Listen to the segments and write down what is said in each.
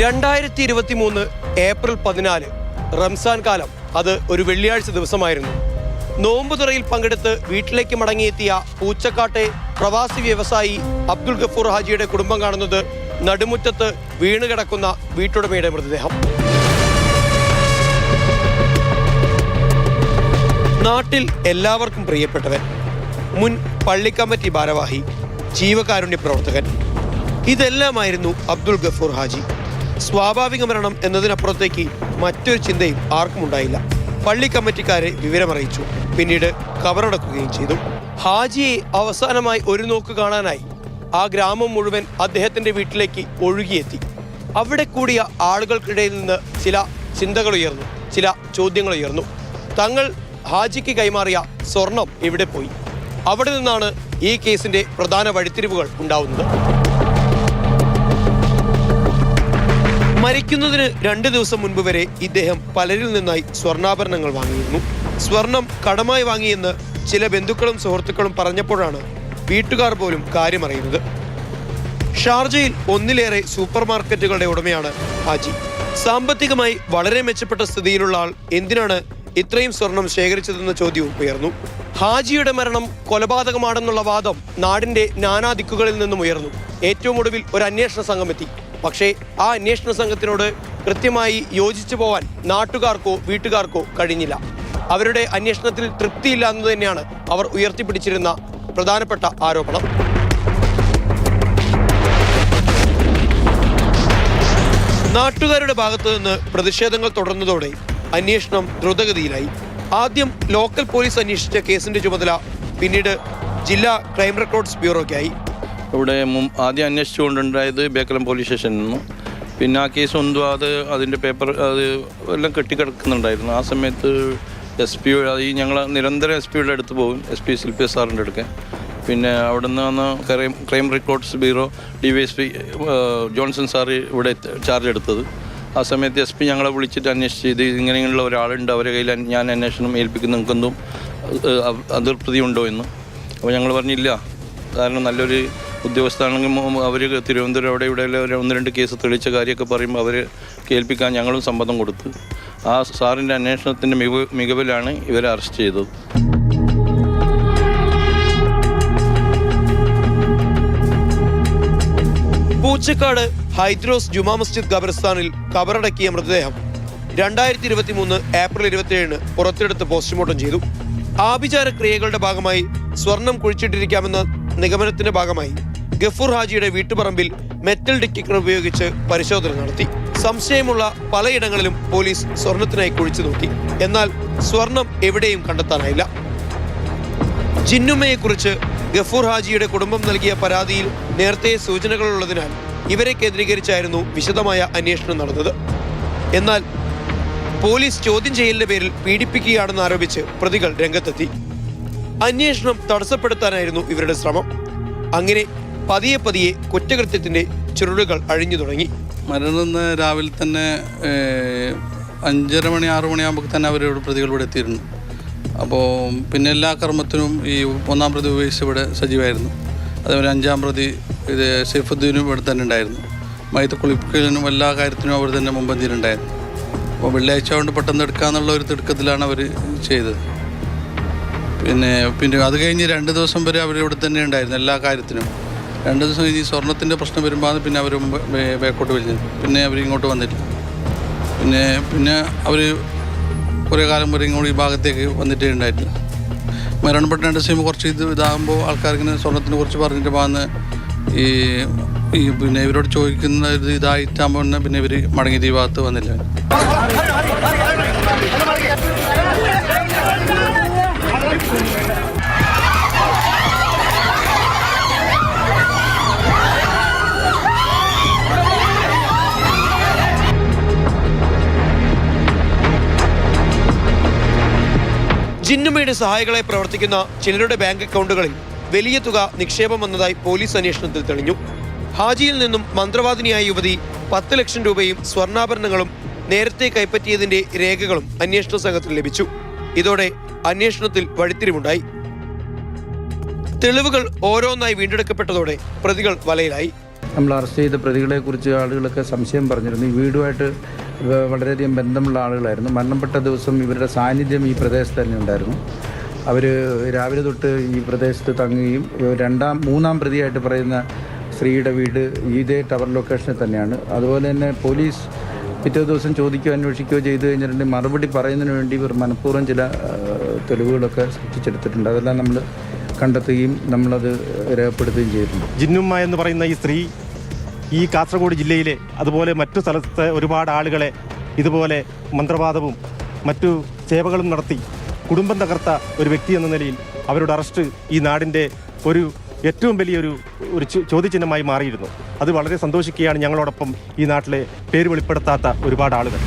2023 April 14 Ramzan കാലം. അത് ഒരു വെള്ളിയാഴ്ച ദിവസമായിരുന്നു. നോമ്പുതുറയിൽ പങ്കെടുത്ത് വീട്ടിലേക്ക് മടങ്ങിയെത്തിയ പൂച്ചക്കാട്ടെ പ്രവാസി വ്യവസായി അബ്ദുൾ ഗഫൂർ ഹാജിയുടെ കുടുംബം കാണുന്നത് നടുമുറ്റത്ത് വീണുകിടക്കുന്ന വീട്ടുടമയുടെ മൃതദേഹം. നാട്ടിൽ എല്ലാവർക്കും പ്രിയപ്പെട്ടവൻ, മുൻ പള്ളിക്കമ്മിറ്റി ഭാരവാഹി, ജീവകാരുണ്യ പ്രവർത്തകൻ, ഇതെല്ലാമായിരുന്നു അബ്ദുൾ ഗഫൂർ ഹാജി. സ്വാഭാവിക മരണം എന്നതിനപ്പുറത്തേക്ക് മറ്റൊരു ചിന്തയും ആർക്കും ഉണ്ടായില്ല. പള്ളി കമ്മിറ്റിക്കാരെ വിവരമറിയിച്ചു. പിന്നീട് കബറടക്കുകയും ചെയ്തു. ഹാജിയെ അവസാനമായി ഒരു നോക്ക് കാണാനായി ആ ഗ്രാമം മുഴുവൻ അദ്ദേഹത്തിന്റെ വീട്ടിലേക്ക് ഒഴുകിയെത്തി. അവിടെ കൂടിയ ആളുകൾക്കിടയിൽ നിന്ന് ചില ചിന്തകൾ ഉയർന്നു, ചില ചോദ്യങ്ങൾ ഉയർന്നു. തങ്ങൾ ഹാജിക്ക് കൈമാറിയ സ്വർണം എവിടെ പോയി? അവിടെ നിന്നാണ് ഈ കേസിന്റെ പ്രധാന വഴിത്തിരിവുകൾ ഉണ്ടാവുന്നത്. മരിക്കുന്നതിന് 2 ദിവസം മുൻപ് വരെ ഇദ്ദേഹം പലരിൽ നിന്നായി സ്വർണ്ണാഭരണങ്ങൾ വാങ്ങിയിരുന്നു. സ്വർണം കടമായി വാങ്ങിയെന്ന് ചില ബന്ധുക്കളും സുഹൃത്തുക്കളും പറഞ്ഞപ്പോഴാണ് വീട്ടുകാർ പോലും കാര്യമറിയുന്നത്. ഷാർജയിൽ 1-ലേറെ സൂപ്പർ മാർക്കറ്റുകളുടെ ഉടമയാണ് ഹാജി. സാമ്പത്തികമായി വളരെ മെച്ചപ്പെട്ട സ്ഥിതിയിലുള്ള ആൾ എന്തിനാണ് ഇത്രയും സ്വർണം ശേഖരിച്ചതെന്ന ചോദ്യവും ഉയർന്നു. ഹാജിയുടെ മരണം കൊലപാതകമാണെന്നുള്ള വാദം നാടിന്റെ നാനാദിക്കുകളിൽ നിന്നും ഉയർന്നു. ഏറ്റവും ഒടുവിൽ ഒരു അന്വേഷണ സംഘം എത്തി. പക്ഷേ ആ അന്വേഷണ സംഘത്തിനോട് കൃത്യമായി യോജിച്ചു പോവാൻ നാട്ടുകാർക്കോ വീട്ടുകാർക്കോ കഴിഞ്ഞില്ല. അവരുടെ അന്വേഷണത്തിൽ തൃപ്തിയില്ല എന്ന് തന്നെയാണ് അവർ ഉയർത്തിപ്പിടിച്ചിരുന്ന പ്രധാനപ്പെട്ട ആരോപണം. നാട്ടുകാരുടെ ഭാഗത്തു നിന്ന് പ്രതിഷേധങ്ങൾ തുടർന്നതോടെ അന്വേഷണം ദ്രുതഗതിയിലായി. ആദ്യം ലോക്കൽ പോലീസ് അന്വേഷിച്ച കേസിന്റെ ചുമതല പിന്നീട് ജില്ലാ ക്രൈം റെക്കോർഡ്സ് ബ്യൂറോയ്ക്കായി. ഇവിടെ ആദ്യം അന്വേഷിച്ചുകൊണ്ടുണ്ടായത് ബേക്കലം പോലീസ് സ്റ്റേഷനിൽ നിന്നും. പിന്നെ ആ കേസ് ഒന്നും അതിൻ്റെ പേപ്പർ അത് എല്ലാം കെട്ടിക്കിടക്കുന്നുണ്ടായിരുന്നു. ആ സമയത്ത് SP ഞങ്ങൾ നിരന്തരം SP അടുത്ത് പോകും, SP ശില്പി സാറിൻ്റെ അടുക്കെ. പിന്നെ അവിടെ നിന്ന് crime records bureau DYSP Johnson sir ഇവിടെ ചാർജ് എടുത്തത്. ആ സമയത്ത് SP ഞങ്ങളെ വിളിച്ചിട്ട് അന്വേഷിച്ച് ഇത് ഇങ്ങനെയുള്ള ഒരാളുണ്ട്, അവരെ കയ്യിൽ ഞാൻ അന്വേഷണം ഏൽപ്പിക്കുന്ന നിങ്ങൾക്കെന്തും അതിർപ്രതി ഉണ്ടോ എന്ന്. അപ്പോൾ ഞങ്ങൾ പറഞ്ഞില്ല, കാരണം നല്ലൊരു ഉദ്യോഗസ്ഥാണെങ്കിൽ അവർ തിരുവനന്തപുരം അവിടെ ഇവിടെ 1-2 കേസ് തെളിയിച്ച കാര്യമൊക്കെ പറയുമ്പോൾ അവർ കേൾപ്പിക്കാൻ ഞങ്ങളും സമ്മതം കൊടുത്തു. ആ സാറിൻ്റെ അന്വേഷണത്തിൻ്റെ മികവിലാണ് ഇവരെ അറസ്റ്റ് ചെയ്തത്. പൂച്ചക്കാട് ഹൈദ്രോസ് ജുമാ മസ്ജിദ് ഖബർസ്ഥാനിൽ കബറടക്കിയ മൃതദേഹം 2023 ഏപ്രിൽ 27 പുറത്തെടുത്ത് പോസ്റ്റ്മോർട്ടം ചെയ്തു. ആഭിചാര ക്രിയകളുടെ ഭാഗമായി സ്വർണം കുഴിച്ചിട്ടിരിക്കാമെന്ന നിഗമനത്തിന്റെ ഭാഗമായി ഗഫൂർ ഹാജിയുടെ വീട്ടുപറമ്പിൽ മെറ്റൽ ഡിറ്റക്ടർ ഉപയോഗിച്ച് പരിശോധന നടത്തി. സംശയമുള്ള പലയിടങ്ങളിലും പോലീസ് സ്വർണത്തിനായി കുഴിച്ചു നോക്കി. എന്നാൽ സ്വർണം എവിടെയും കണ്ടെത്താനായില്ല. ജിന്നുമ്മയെക്കുറിച്ച് ഗഫൂർ ഹാജിയുടെ കുടുംബം നൽകിയ പരാതിയിൽ നേരത്തെ സൂചനകളുള്ളതിനാൽ ഇവരെ കേന്ദ്രീകരിച്ചായിരുന്നു വിശദമായ അന്വേഷണം നടന്നത്. എന്നാൽ പോലീസ് ചോദ്യം ചെയ്യലിന്റെ പേരിൽ പീഡിപ്പിക്കുകയാണെന്ന് ആരോപിച്ച് പ്രതികൾ രംഗത്തെത്തി. അന്വേഷണം തടസ്സപ്പെടുത്താനായിരുന്നു ഇവരുടെ ശ്രമം. അങ്ങനെ പതിയെ പതിയെ കുറ്റകൃത്യത്തിന്റെ ചുരുളുകൾ അഴിഞ്ഞു തുടങ്ങി. മരണം രാവിലെ തന്നെ 5:30 മണി 6 മണിയാകുമ്പോൾ തന്നെ അവരോട് പ്രതികൾ ഇവിടെ എത്തിയിരുന്നു. അപ്പോൾ പിന്നെ എല്ലാ കർമ്മത്തിനും ഈ 1-ാം പ്രതി ഉപയോഗിച്ച് ഇവിടെ സജീവമായിരുന്നു. അതേപോലെ 5-ാം പ്രതി സൈഫുദ്ദീനും ഇവിടെ തന്നെ ഉണ്ടായിരുന്നു. മയത്ത് കുളിപ്പിക്കലിനും എല്ലാ കാര്യത്തിനും അവർ തന്നെ മുമ്പന്തിയിലുണ്ടായിരുന്നു. അപ്പോൾ വെള്ളിയാഴ്ച കൊണ്ട് പെട്ടെന്ന് എടുക്കാമെന്നുള്ള ഒരു തിടുക്കത്തിലാണ് അവർ ചെയ്തത്. പിന്നെ അത് കഴിഞ്ഞ് 2 ദിവസം വരെ അവരിവിടെ തന്നെ ഉണ്ടായിരുന്നു എല്ലാ കാര്യത്തിനും. 2 ദിവസം കഴിഞ്ഞ് സ്വർണത്തിൻ്റെ പ്രശ്നം വരുമ്പോൾ പിന്നെ അവർ ബാക്കോട്ട് വലിഞ്ഞു. പിന്നെ അവർ ഇങ്ങോട്ട് വന്നിട്ടില്ല. പിന്നെ അവർ കുറേ കാലം വരെ ഇങ്ങോട്ട് ഈ ഭാഗത്തേക്ക് വന്നിട്ടേ ഉണ്ടായിട്ടില്ല. മരണപ്പെട്ട 2 ദിവസം കുറച്ച് ഇതാകുമ്പോൾ ആൾക്കാർക്കിങ്ങനെ സ്വർണത്തിനെ കുറിച്ച് പറഞ്ഞിട്ട് വന്ന് പിന്നെ ഇവരോട് ചോദിക്കുന്ന ഇതായിട്ടാകുമ്പോൾ പിന്നെ ഇവർ മടങ്ങിയിട്ട് ഈ ഭാഗത്ത് വന്നില്ല. ജിന്നുമ്മയുടെ സഹായികളെ പ്രവർത്തിക്കുന്ന ചിലരുടെ ബാങ്ക് അക്കൗണ്ടുകളിൽ വലിയ തുക നിക്ഷേപം വന്നതായി പോലീസ് അന്വേഷണത്തിൽ തെളിഞ്ഞു. ഹാജിയിൽ നിന്നും മന്ത്രവാദിനിയായ യുവതി 10 ലക്ഷം രൂപയും സ്വർണ്ണാഭരണങ്ങളും നേരത്തെ കൈപ്പറ്റിയതിന്റെ രേഖകളും അന്വേഷണ സംഘത്തിന് ലഭിച്ചു. ഇതോടെ അന്വേഷണത്തിൽ വഴിത്തിരിവുണ്ടായി. തെളിവുകൾ ഓരോന്നായി വീണ്ടെടുക്കപ്പെട്ടതോടെ പ്രതികൾ വലയിലായി. നമ്മൾ അറസ്റ്റ് ചെയ്ത പ്രതികളെക്കുറിച്ച് ആളുകളൊക്കെ സംശയം പറഞ്ഞിരുന്നു. ഈ വീടുമായിട്ട് വളരെയധികം ബന്ധമുള്ള ആളുകളായിരുന്നു. മരണപ്പെട്ട ദിവസം ഇവരുടെ സാന്നിധ്യം ഈ പ്രദേശത്ത് തന്നെ ഉണ്ടായിരുന്നു. അവർ രാവിലെ തൊട്ട് ഈ പ്രദേശത്ത് തങ്ങുകയും മൂന്നാം പ്രതിയായിട്ട് പറയുന്ന സ്ത്രീയുടെ വീട് ഇതേ ടവർ ലൊക്കേഷനിൽ തന്നെയാണ്. അതുപോലെ തന്നെ പോലീസ് പിറ്റേ ദിവസം ചോദിക്കുകയോ അന്വേഷിക്കുകയോ ചെയ്തു കഴിഞ്ഞിട്ടുണ്ടെങ്കിൽ മറുപടി പറയുന്നതിന് വേണ്ടി ഇവർ മനഃപൂർവ്വം ചില തെളിവുകളൊക്കെ സൃഷ്ടിച്ചെടുത്തിട്ടുണ്ട്. അതെല്ലാം നമ്മൾ കണ്ടെത്തുകയും നമ്മളത് രേഖപ്പെടുത്തുകയും ചെയ്തിട്ടുണ്ട്. ജിന്നുമ്മ എന്ന് പറയുന്ന ഈ സ്ത്രീ ഈ കാസർഗോഡ് ജില്ലയിലെ അതുപോലെ മറ്റു സ്ഥലത്തെ ഒരുപാട് ആളുകളെ ഇതുപോലെ മന്ത്രവാദവും മറ്റു സേവകളും നടത്തി കുടുംബം തകർത്ത ഒരു വ്യക്തി എന്ന നിലയിൽ അവരുടെ അറസ്റ്റ് ഈ നാടിൻ്റെ ഏറ്റവും വലിയൊരു ചോദ്യചിഹ്നമായി മാറിയിരുന്നു. അത് വളരെ സന്തോഷിക്കുകയാണ് ഞങ്ങളോടൊപ്പം ഈ നാട്ടിലെ പേര് വെളിപ്പെടുത്താത്ത ഒരുപാട് ആളുകൾ.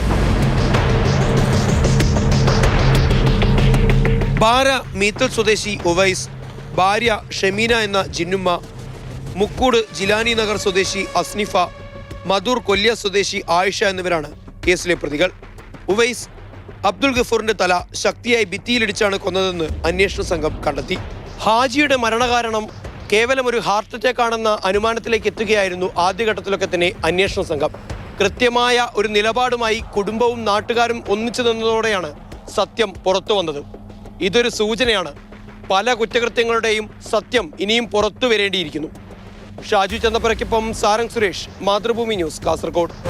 ബാര മീത്തൽ സ്വദേശി ഉവൈസ്, ഭാര്യ ഷമീന എന്ന ജിന്നുമ്മ, മുക്കൂട് ജിലാനി നഗർ സ്വദേശി അസ്നിഫ, മധൂർ കൊല്യ സ്വദേശി ആയിഷ എന്നിവരാണ് കേസിലെ പ്രതികൾ. ഉവൈസ് അബ്ദുൾ ഗഫൂറിന്റെ തല ശക്തിയായി ഭിത്തിയിലിടിച്ചാണ് കൊന്നതെന്ന് അന്വേഷണ സംഘം കണ്ടെത്തി. ഹാജിയുടെ മരണകാരണം കേവലം ഒരു ഹാർട്ട് അറ്റാക്ക് ആണെന്ന അനുമാനത്തിലേക്ക് എത്തുകയായിരുന്നു ആദ്യഘട്ടത്തിലൊക്കെ തന്നെ അന്വേഷണ സംഘം. കൃത്യമായ ഒരു നിലപാടുമായി കുടുംബവും നാട്ടുകാരും ഒന്നിച്ചു നിന്നതോടെയാണ് സത്യം പുറത്തു വന്നത്. ഇതൊരു സൂചനയാണ്. പല കുറ്റകൃത്യങ്ങളുടെയും സത്യം ഇനിയും പുറത്തു വരേണ്ടിയിരിക്കുന്നു. ഷാജു ചന്തപ്പുരയ്ക്കൊപ്പം സാരംഗ് സുരേഷ്, മാതൃഭൂമി ന്യൂസ്, കാസർഗോഡ്.